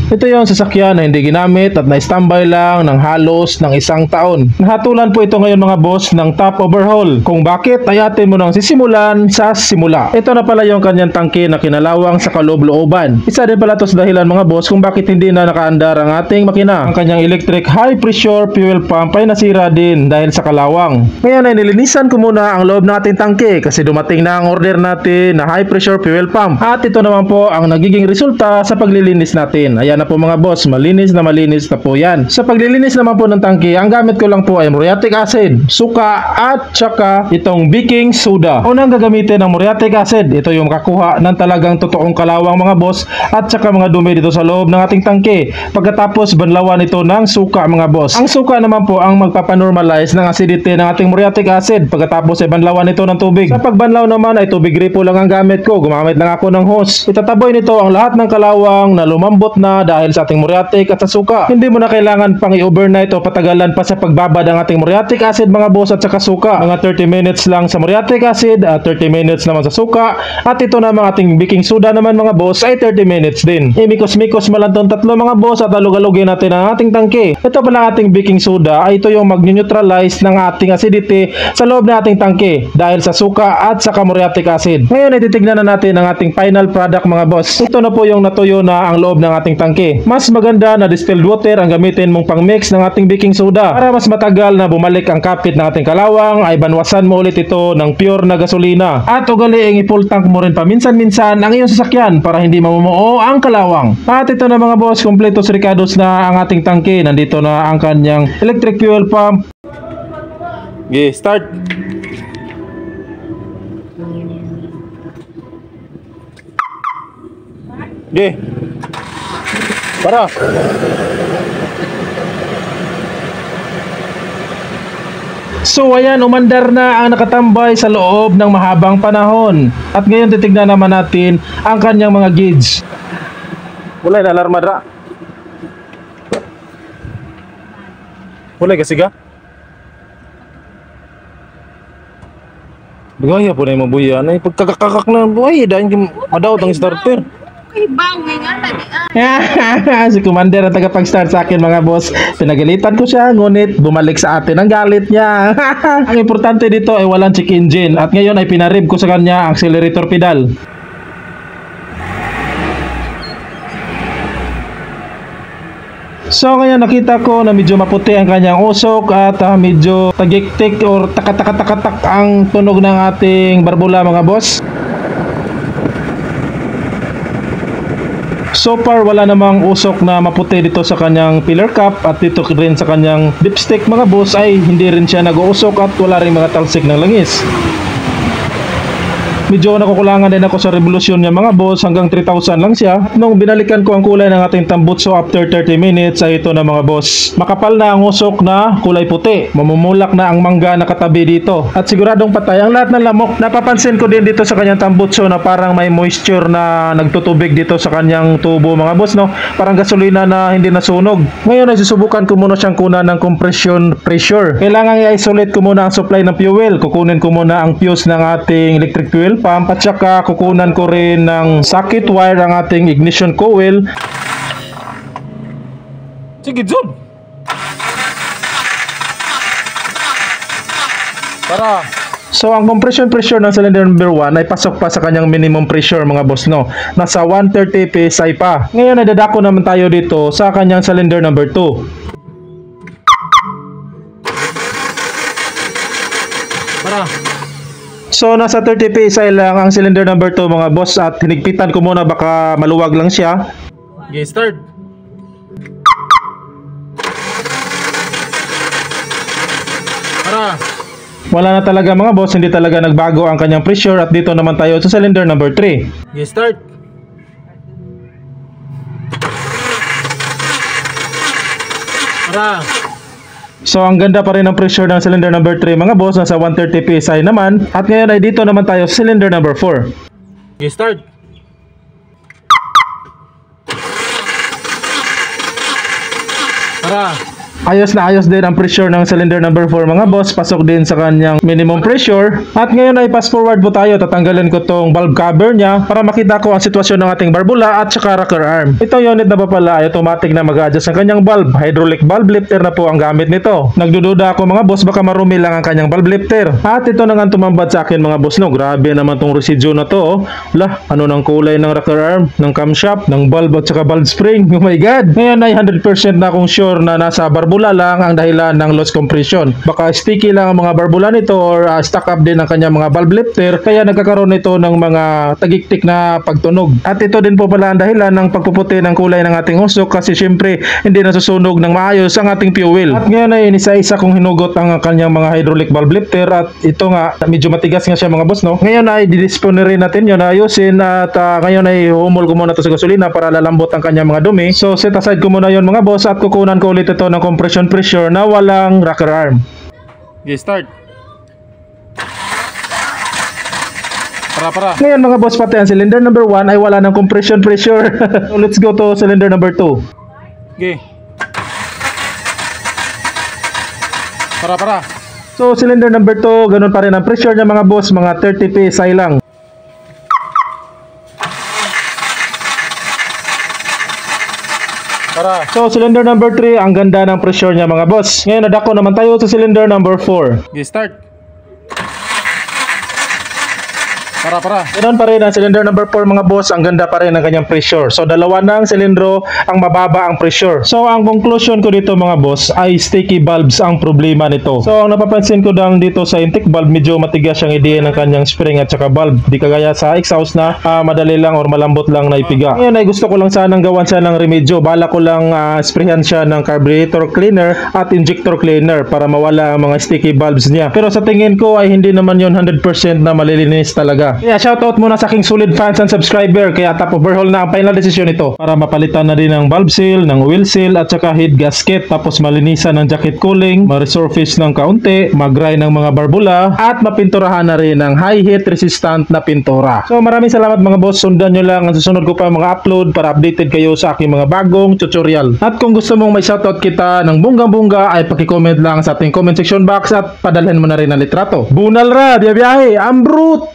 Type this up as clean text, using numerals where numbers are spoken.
Ito yung sasakyan na hindi ginamit at na-standby lang ng halos ng isang taon. Nahatulan po ito ngayon mga boss ng top overhaul. Kung bakit ay atin mo nang sisimulan sa simula. Ito na pala yung kanyang tangke na kinalawang sa kaloob-looban. Isa din pala ito sa dahilan mga boss kung bakit hindi na nakaandar ang ating makina. Ang kanyang electric high pressure fuel pump ay nasira din dahil sa kalawang. Ngayon ay nilinisan ko muna ang loob ng ating tangke kasi dumating na ang order natin na high pressure fuel pump. At ito naman po ang nagiging resulta sa paglilinis natin. Ayan na po mga boss, malinis na po yan. Sa paglilinis naman po ng tangke, ang gamit ko lang po ay muriatic acid, suka at saka itong baking soda. Unang gagamitin ng muriatic acid, ito yung makakuha ng talagang totoong kalawang mga boss at saka mga dumi dito sa loob ng ating tangke. Pagkatapos banlawan ito ng suka mga boss. Ang suka naman po ang magpapanormalize ng acidity ng ating muriatic acid. Pagkatapos ay banlawan ito ng tubig. Sa pagbanlaw naman ay tubig gripo lang ang gamit ko. Gumamit lang ako ng hose. Itataboy nito ang lahat ng kalawang na lumambot na dahil sa ating muriatic at sa suka. Hindi mo na kailangan pang i-overnight o patagalan pa sa pagbabad ng ating muriatic acid mga boss at saka suka. Mga 30 minutes lang sa muriatic acid at 30 minutes naman sa suka. At ito naman ating baking soda naman mga boss ay 30 minutes din. Imikos-mikos mo lang itong tatlo mga boss at alug-alugin natin ang ating tangke. Ito pala ating baking soda ay ito yung mag-neutralize ng ating acidity sa loob ng ating tangke dahil sa suka at saka muriatic acid. Ngayon ay titignan na natin ang ating final product mga boss. Ito na po yung natuyo na ang loob ng ating tangke. Mas maganda na distilled water ang gamitin mong pang-mix ng ating baking soda. Para mas matagal na bumalik ang kapit ng ating kalawang ay banwasan mo ulit ito ng pure na gasolina. At ugaliing i-full tank mo rin paminsan-minsan ang iyong sasakyan para hindi mamumuo ang kalawang. At ito na mga boss, kompletos ricados na ang ating tangke. Nandito na ang kanyang electric fuel pump. Okay, start! Okay. Para. So ayan, umandar na ang nakatambay sa loob ng mahabang panahon. At ngayon titignan naman natin ang kanyang mga gauge. Wala na alarma dra. Wala kasi ka? Bigaya po na yung mabuyan. Ay, pagkakakak na buhay, dahil madawat ang starter. Bangin nga tadi. Si Commander ang tagapag-start sa akin mga boss. Pinagalitan ko siya, ngunit bumalik sa atin ang galit niya. Ang importante dito ay walang check engine. At ngayon ay pinarib ko sa kanya ang accelerator pedal. So ngayon nakita ko na medyo maputi ang kanyang usok at medyo tagiktik or takatak ang tunog ng ating barbula mga boss. So far wala namang usok na maputi dito sa kanyang pillar cap at dito rin sa kanyang dipstick mga boss ay hindi rin siya nag-uusok at wala rin mga talsik ng langis. Medyo nakukulangan din ako sa revolusyon niya mga boss, hanggang 3,000 lang siya. At nung binalikan ko ang kulay ng ating tambutso after 30 minutes ay ito na mga boss. Makapal na ang usok na kulay puti. Mamumulak na ang mangga na katabi dito. At siguradong patay ang lahat ng lamok. Napapansin ko din dito sa kanyang tambutso na parang may moisture na nagtutubig dito sa kanyang tubo mga boss, no? Parang gasolina na hindi nasunog. Ngayon ay susubukan ko muna siyang kunan ng compression pressure. Kailangan i-isolate ko muna ang supply ng fuel. Kukunin ko muna ang fuse ng ating electric fuel pump at saka kukunan ko rin ng socket wire ang ating ignition coil. Sige, Jun! Para! So ang compression pressure ng cylinder number 1 ay pasok pa sa kanyang minimum pressure mga boss, no? Nasa 130 psi pa. Ngayon ay dadako naman tayo dito sa kanyang cylinder number 2. Para! So nasa 30 psi lang ang cylinder number 2 mga boss at hinigpitan ko muna baka maluwag lang siya. Okay, start. Para. Wala na talaga mga boss, hindi talaga nagbago ang kanyang pressure at dito naman tayo sa cylinder number 3. Okay, start. Para. So ang ganda pa rin ang pressure ng cylinder number 3 mga boss, nasa 130 psi naman. At ngayon ay dito naman tayo sa cylinder number 4. Okay, start. Para. Ayos na ayos din ang pressure ng cylinder number 4 mga boss. Pasok din sa kanyang minimum pressure. At ngayon ay fast forward po tayo. Tatanggalin ko tong valve cover niya para makita ko ang sitwasyon ng ating barbula at saka rocker arm. Itong unit na pa pala ay automatic na mag-adjust ang kanyang valve. Hydraulic valve lifter na po ang gamit nito. Nagdududa ako mga boss, baka marumi lang ang kanyang valve lifter. At ito na nga tumambad sa akin mga boss, no. Grabe naman tong residue na to. Lah, ano ng kulay ng rocker arm, ng camshaft, ng valve at saka valve spring. Oh my god. Ngayon ay 100% na akong sure na nasa barbula lang ang dahilan ng loss compression. Baka sticky lang ang mga barbula nito or stuck up din ang kanyang mga valve lifter kaya nagkakaroon ito ng mga tagiktik na pagtunog. At ito din po pala ang dahilan ng pagpuputi ng kulay ng ating usok kasi syempre hindi nasusunog ng maayos ang ating fuel. At ngayon ay inisa-isa kong hinugot ang kanyang mga hydraulic valve lifter at ito nga medyo matigas nga siya mga boss, no. Ngayon ay didispone rin natin yun, ayusin at ngayon ay humol ko muna ito sa gasolina para lalambot ang kanyang mga dumi. So set aside ko muna yun mga boss at kukunan ko ulit ito ng compression pressure na walang rocker arm. Okay, start. Para. Ngayon mga boss, pati ang cylinder number 1 ay wala ng compression pressure. So let's go to cylinder number 2. Okay. Para. So cylinder number 2, ganun pa rin ang pressure niya mga boss, mga 30 psi lang. So cylinder number 3, ang ganda ng pressure niya mga boss. Ngayon nadako naman tayo sa cylinder number 4. Okay, start. Para. Ganun pa rin ang cylinder number 4 mga boss, ang ganda pa rin ang kanyang pressure. So dalawa ng silindro ang mababa ang pressure. So ang conclusion ko dito mga boss ay sticky valves ang problema nito. So ang napapansin ko lang dito sa intake valve, medyo matigas ang ideya ng kanyang spring at saka valve. Di kagaya sa exhaust na madali lang or malambot lang na ipiga. Ngayon ay gusto ko lang sanang gawan siya ng remedyo. Bala ko lang sprayhan siya ng carburetor cleaner at injector cleaner para mawala ang mga sticky valves niya. Pero sa tingin ko ay hindi naman yon 100% na malilinis talaga. Kaya shoutout muna sa aking solid fans and subscriber. Kaya top overhaul na ang final decision ito para mapalitan na din ng valve seal, ng wheel seal at saka head gasket. Tapos malinisan ng jacket cooling, ma-resurface ng kaunti, mag-dry ng mga barbula at mapinturahan na rin ng high heat resistant na pintura. So maraming salamat mga boss. Sundan nyo lang ang susunod ko pa mga upload para updated kayo sa aking mga bagong tutorial. At kung gusto mong may shoutout kita ng bunga-bunga ay paki-comment lang sa ating comment section box at padalhin mo na rin ang litrato. Bunal ra, biyahe, ambrut!